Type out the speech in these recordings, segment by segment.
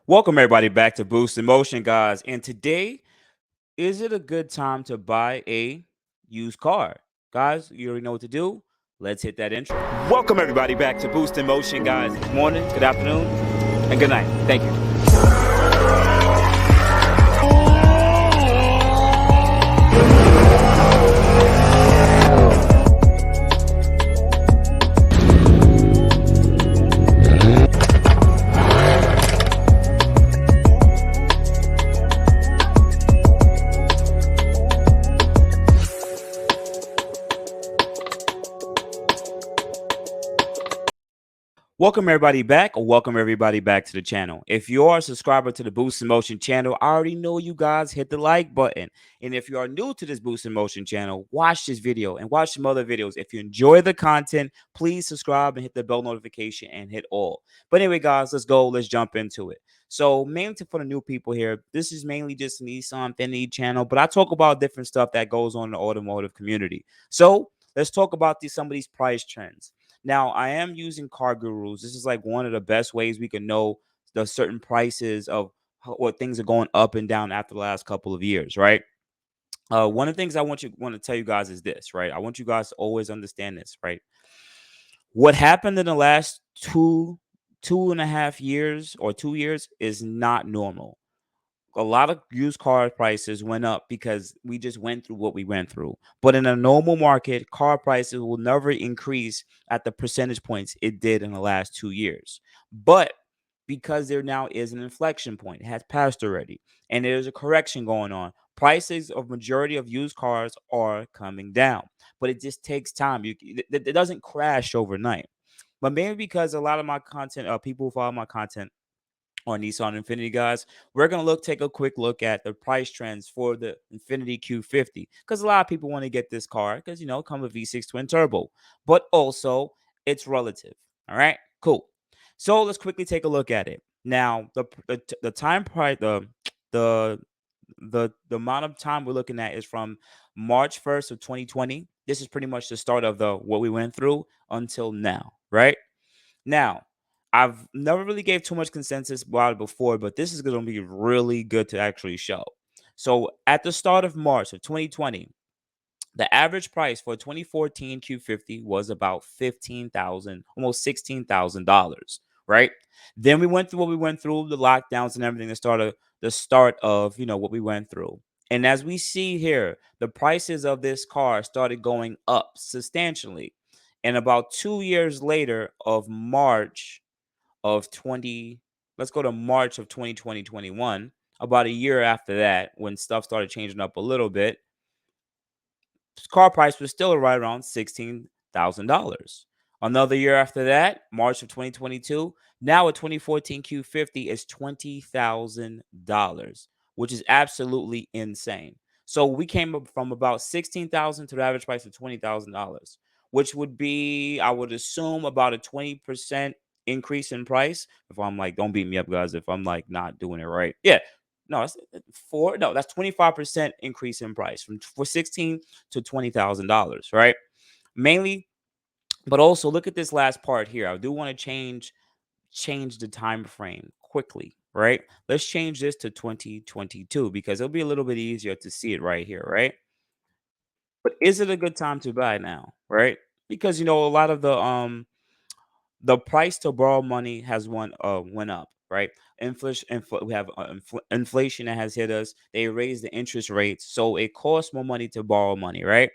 Welcome everybody back to Boost in Motion, guys. And today, is it a good time to buy a used car? Guys, you already know what to do. Let's hit that intro. Welcome everybody back to Boost in Motion, guys. Good morning, good afternoon, and good night. Thank you. Welcome everybody back. Welcome everybody back to the channel. If you are a subscriber to the Boost in Motion channel, I already know you guys hit the like button. And if you are new to this Boost in Motion channel, watch this video and watch some other videos. If you enjoy the content, please subscribe and hit the bell notification and hit all. But anyway, guys, let's go. Let's jump into it. So mainly for the new people here, this is mainly just an Nissan Infiniti channel, but I talk about different stuff that goes on in the automotive community. So let's talk about some of these price trends. Now, I am using Car Gurus. This is like one of the best ways we can know the certain prices of what things are going up and down after the last couple of years, right? One of the things I want to tell you guys is this, right? I want you guys to always understand this, right? What happened in the last two and a half years or 2 years is not normal. A lot of used car prices went up because we just went through what we went through. But in a normal market, car prices will never increase at the percentage points it did in the last 2 years. But because there now is an inflection point, it has passed already, and there's a correction going on. Prices of majority of used cars are coming down, but it just takes time. It doesn't crash overnight. But maybe because a lot of my content, people who follow my content on Nissan Infiniti, guys, we're gonna take a quick look at the price trends for the Infiniti Q50 because a lot of people want to get this car because it comes with V6 twin turbo, but also it's relative. All right, cool. So let's quickly take a look at it. Now, the time price the the amount of time we're looking at is from March 1st of 2020. This is pretty much the start of the what we went through until now, right? Now, I've never really gave too much consensus about it before, but this is going to be really good to actually show. So at the start of March of 2020, the average price for a 2014 Q50 was about 15,000, almost $16,000, right? Then we went through what we went through, the lockdowns and everything, the start of what we went through. And as we see here, the prices of this car started going up substantially. And about 2 years later of March of 20, let's go to March of 2021, about a year after that, when stuff started changing up a little bit, car price was still right around $16,000. Another year after that, March of 2022, now a 2014 Q50 is $20,000, which is absolutely insane. So we came up from about 16,000 to the average price of $20,000, which would be, I would assume, about a 20% increase in price. If I'm like, don't beat me up, guys, if I'm like not doing it right. Yeah, no, that's 25% increase in price from for 16 to $20,000, right? Mainly, but also look at this last part here. I do want to change the time frame quickly, right? Let's change this to 2022 because it'll be a little bit easier to see it right here, right? But is it a good time to buy now, right? Because a lot of the price to borrow money has went up, right? We have inflation that has hit us. They raised the interest rates, so it costs more money to borrow money, right?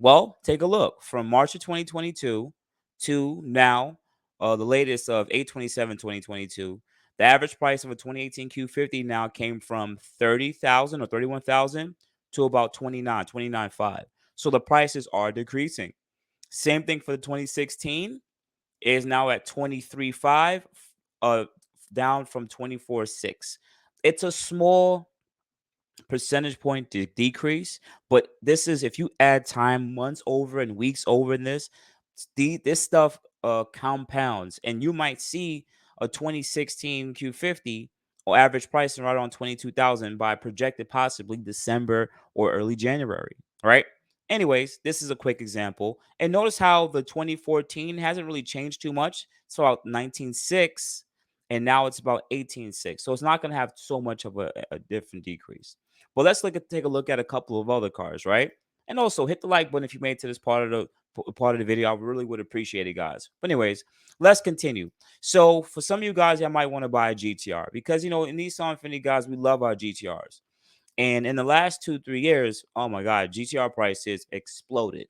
Well, take a look from March of 2022 to now, the latest of 8/27/2022. The average price of a 2018 Q50 now came from 30,000 or 31,000 to about 29.5. So the prices are decreasing. Same thing for the 2016 is now at 23.5, uh down from 24.6. It's a small percentage point decrease, but this is if you add time, months over and weeks over in this stuff compounds, and you might see a 2016 Q50 or average price right around 22,000 by projected possibly December or early January, right? Anyways, this is a quick example. And notice how the 2014 hasn't really changed too much. It's about 19.6. and now it's about 18.6. So it's not going to have so much of a different decrease. But let's take a look at a couple of other cars, right? And also hit the like button if you made it to this part of the video. I really would appreciate it, guys. But anyways, let's continue. So for some of you guys, I might want to buy a GTR because in Nissan Infiniti, guys, we love our GTRs. And in the last 2-3 years, oh my God, GTR prices exploded.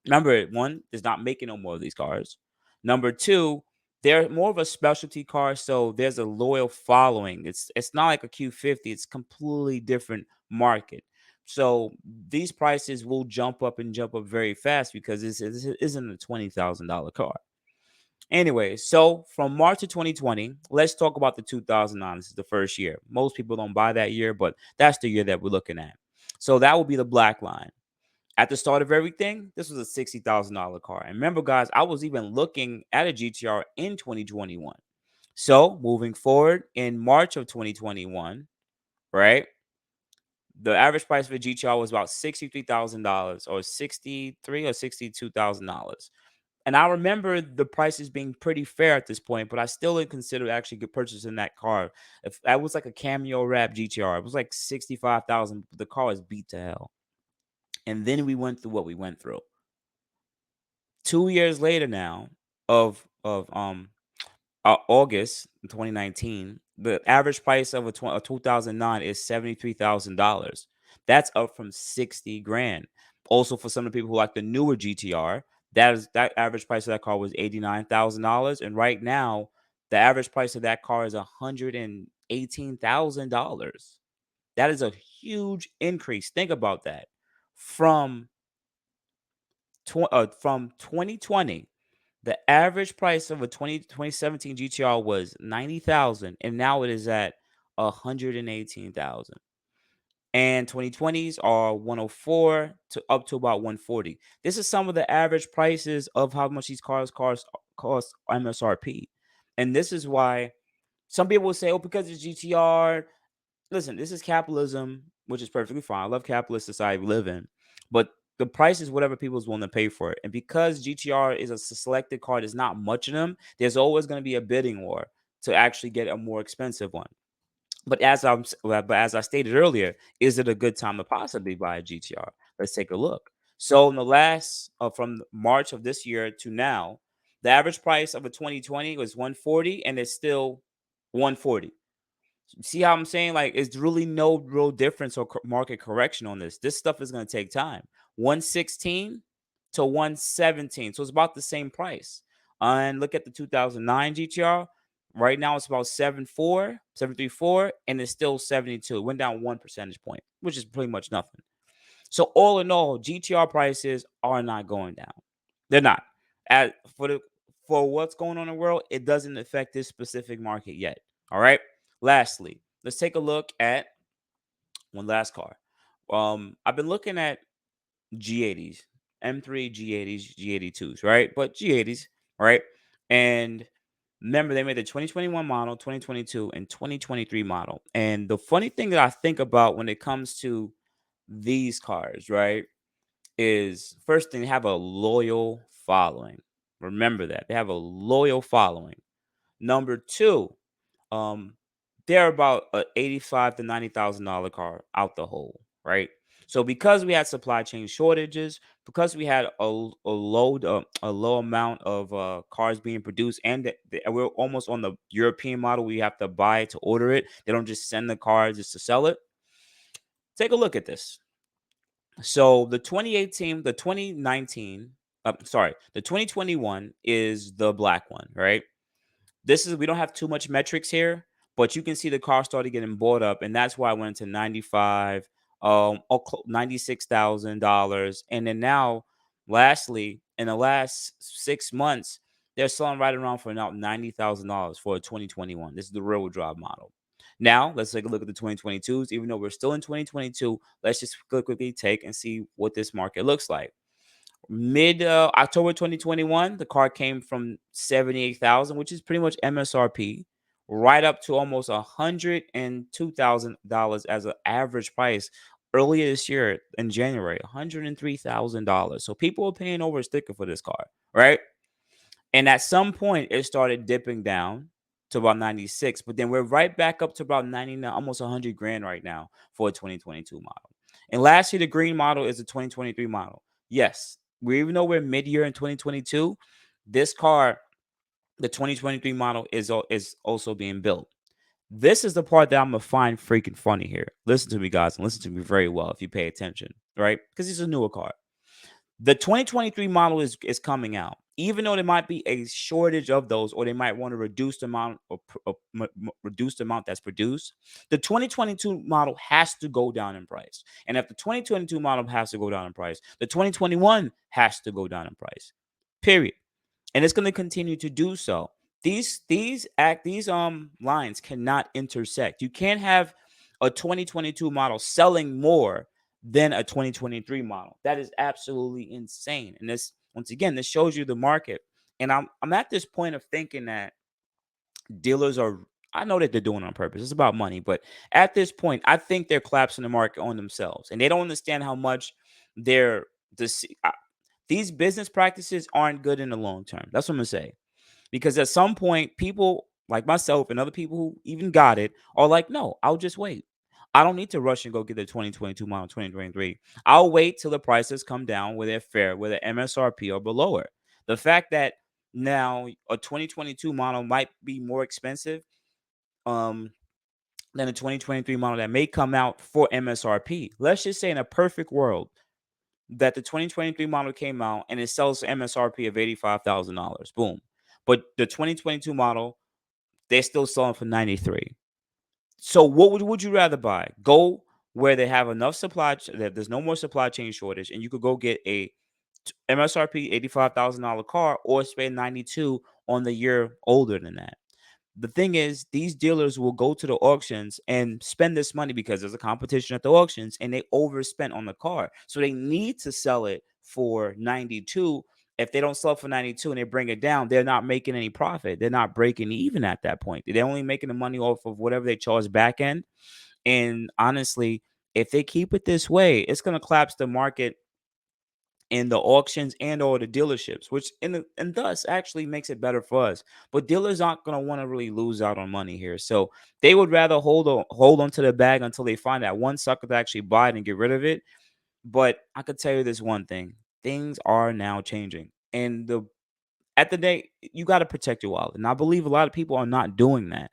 Number one, is not making no more of these cars. Number two, they're more of a specialty car, so there's a loyal following. It's not like a Q50, it's completely different market. So these prices will jump up and jump up very fast because this isn't a $20,000 car. Anyway, so from March of 2020, let's talk about the 2009. This is the first year. Most people don't buy that year, but that's the year that we're looking at. So that will be the black line. At the start of everything, this was a $60,000 car. And remember, guys, I was even looking at a GTR in 2021. So moving forward in March of 2021, right? The average price of a GTR was about $63,000 or 63 or $62,000. And I remember the prices being pretty fair at this point, but I still didn't consider actually purchasing that car. If that was like a cameo wrap GTR, it was like 65,000. The car was beat to hell. And then we went through what we went through. 2 years later now, of August 2019, the average price of a 2009 is $73,000. That's up from 60 grand. Also, for some of the people who like the newer GTR, that average price of that car was $89,000, and right now the average price of that car is $118,000. That is a huge increase. Think about that. From from 2020, the average price of a 2017 GTR was 90,000, and now it is at 118,000. And 2020s are 104 to up to about 140. This is some of the average prices of how much these cars cost MSRP. And this is why some people will say, oh, because it's GTR. Listen, this is capitalism, which is perfectly fine. I love capitalist society we live in, but the price is whatever people's willing to pay for it. And because GTR is a selected car, there's not much of them. There's always going to be a bidding war to actually get a more expensive one. But as I stated earlier, is it a good time to possibly buy a GTR? Let's take a look. So in the last from March of this year to now, the average price of a 2020 was 140, and it's still 140. See how I'm saying? Like, it's really no real difference or market correction on this. This stuff is going to take time. 116 to 117. So it's about the same price. And look at the 2009 GTR. Right now it's about 734, and it's still 72. It went down 1 percentage point, which is pretty much nothing. So all in all, GTR prices are not going down. They're not. As for what's going on in the world, it doesn't affect this specific market yet. All right. Lastly, let's take a look at one last car. I've been looking at G80s, M3 G80s, G82s, right? But G80s, right? And remember, they made the 2021 model, 2022, and 2023 model. And the funny thing that I think about when it comes to these cars, right, is first thing, they have a loyal following. Remember that. They have a loyal following. Number two, um, they're about a 85 to $90,000 car out the hole, right? So because we had supply chain shortages, because we had a low amount of cars being produced, and we're almost on the European model, we have to buy it to order it. They don't just send the car just to sell it. Take a look at this. So the 2018, the 2019, sorry, the 2021 is the black one, right? This is, we don't have too much metrics here, but you can see the car started getting bought up, and that's why I went to 95, $96,000, and then now, lastly, in the last 6 months, they're selling right around for now $90,000 for a 2021. This is the rear-wheel drive model. Now let's take a look at the 2022s. Even though we're still in 2022, let's just quickly take and see what this market looks like. Mid October 2021, the car came from 78,000, which is pretty much MSRP, right up to almost $102,000 as an average price earlier this year in January, $103,000. So people are paying over a sticker for this car, right? And at some point, it started dipping down. to about 96, but then we're right back up to about 99, almost 100 grand right now for a 2022 model. And lastly, the green model is a 2023 model. Yes, we even though we're mid-year in 2022, this car, the 2023 model, is also being built. This is the part that I'm gonna find freaking funny here. Listen to me, guys, and listen to me very well if you pay attention, right? Because it's a newer car. The 2023 model is coming out. Even though there might be a shortage of those, or they might want to reduce the amount reduce the amount that's produced, the 2022 model has to go down in price. And if the 2022 model has to go down in price, the 2021 has to go down in price. Period. And it's going to continue to do so. These lines cannot intersect. You can't have a 2022 model selling more than a 2023 model. That is absolutely insane. And this, once again, this shows you the market. And I'm at this point of thinking that dealers are, I know that they're doing it on purpose. It's about money, but at this point, I think they're collapsing the market on themselves, and they don't understand how much they're these business practices aren't good in the long term. That's what I'm gonna say. Because at some point, people like myself and other people who even got it are like, no, I'll just wait. I don't need to rush and go get the 2022 model, 2023. I'll wait till the prices come down where they're fair, where the MSRP or below it. The fact that now a 2022 model might be more expensive um, than a 2023 model that may come out for MSRP. Let's just say in a perfect world that the 2023 model came out and it sells MSRP of $85,000. Boom. But the 2022 model, they're still selling for 93. So what would you rather buy? Go where they have enough supply, that there's no more supply chain shortage, and you could go get a MSRP $85,000 car, or spend 92 on the year older than that. The thing is, these dealers will go to the auctions and spend this money because there's a competition at the auctions, and they overspent on the car. So they need to sell it for 92. If they don't sell it for 92 and they bring it down, they're not making any profit. They're not breaking even at that point. They're only making the money off of whatever they charge back end. And honestly, if they keep it this way, it's going to collapse the market in the auctions and or the dealerships, which and thus actually makes it better for us. But dealers aren't gonna want to really lose out on money here, so they would rather hold on to the bag until they find that one sucker to actually buy it and get rid of it. But I could tell you this one thing: things are now changing, and the at the day you got to protect your wallet. And I believe a lot of people are not doing that.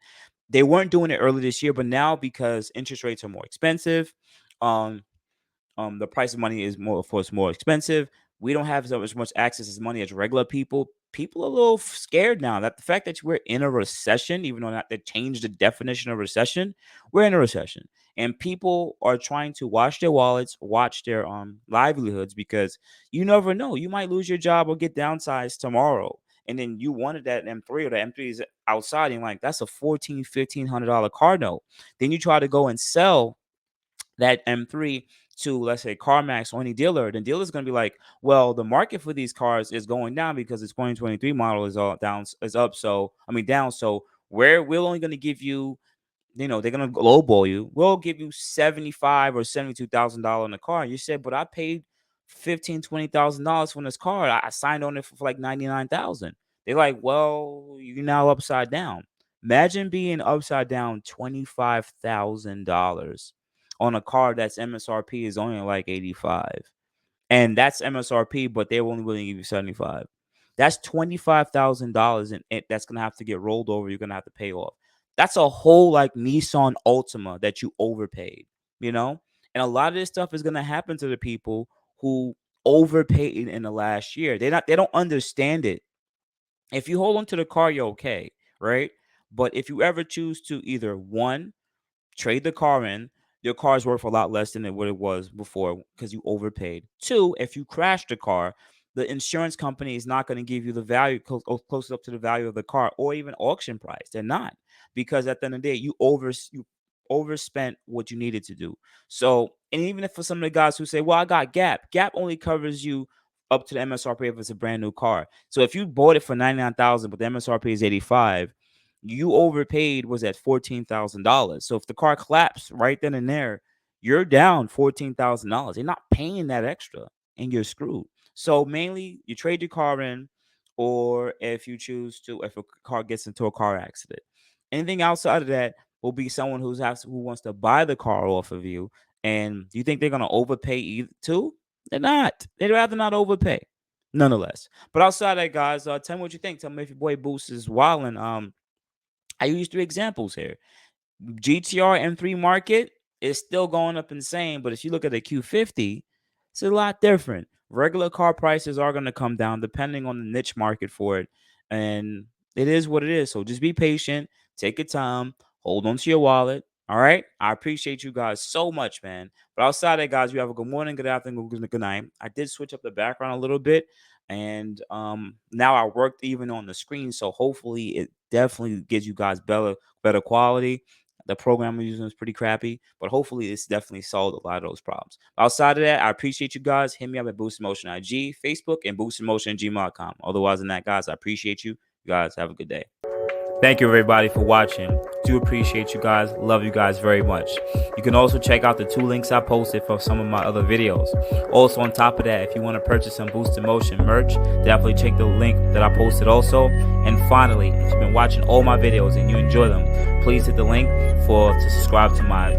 They weren't doing it early this year, but now because interest rates are more expensive, um, the price of money is more, of course, more expensive. We don't have so much access to money as regular people. People are a little scared now that the fact that we're in a recession, even though not they changed the definition of recession, we're in a recession, and people are trying to watch their wallets, watch their livelihoods, because you never know, you might lose your job or get downsized tomorrow. And then you wanted that M3, or the M3 is outside, and like that's a 14, $1,500 car note. Then you try to go and sell that M3 to, let's say, CarMax or any dealer, then dealer's going to be like, well, the market for these cars is going down because the 2023 model is all down, is up. So, I mean, down. So, we're only going to give you, they're going to lowball you. We'll give you 75 or $72,000 in the car. And you said, but I paid 15, $20,000 for this car. I signed on it for like 99,000. They're like, well, you're now upside down. Imagine being upside down $25,000 on a car that's MSRP is only like 85. And that's MSRP, but they're only willing to give you 75. That's $25,000, and that's gonna have to get rolled over. You're gonna have to pay off. That's a whole like Nissan Altima that you overpaid, you know? And a lot of this stuff is gonna happen to the people who overpaid in the last year. They don't understand it. If you hold on to the car, you're okay, right? But if you ever choose to either one, trade the car in, your car is worth a lot less than what it was before because you overpaid. Two, if you crash the car, the insurance company is not going to give you the value close up to the value of the car, or even auction price. They're not, because at the end of the day, you overspent what you needed to do. So, and even if for some of the guys who say, "Well, I got Gap," Gap only covers you up to the MSRP if it's a brand new car. So if you bought it for 99,000, but the MSRP is 85, you overpaid was at $14,000. So if the car collapsed right then and there, you're down $14,000. They're not paying that extra, and you're screwed. So mainly you trade your car in, or if you choose to, if a car gets into a car accident. Anything outside of that will be someone who wants to buy the car off of you. And do you think they're gonna overpay too? They're not. They'd rather not overpay. Nonetheless. But outside that, guys, tell me what you think. Tell me if your boy Boost is wilding. I used 3 examples here. GTR M3 market is still going up insane, but if you look at the Q50, it's a lot different. Regular car prices are going to come down depending on the niche market for it, and it is what it is. So just be patient, take your time, hold on to your wallet. All right, I appreciate you guys so much, man. But outside that, guys, you have a good morning, good afternoon, good night. I did switch up the background a little bit, and now I worked even on the screen, so hopefully it definitely gives you guys better quality. The program we're using is pretty crappy, but hopefully it's definitely solved a lot of those problems. Outside of that, I appreciate you guys. Hit me up at Boost Emotion IG, Facebook, and boostinmotion@gmail.com. Otherwise than that, guys, I appreciate you. You guys have a good day. Thank you, everybody, for watching. Do appreciate you guys. Love you guys very much. You can also check out the 2 links I posted for some of my other videos. Also, on top of that, if you want to purchase some Boost Emotion merch, definitely check the link that I posted also. And finally, if you've been watching all my videos and you enjoy them, please hit the link to subscribe to my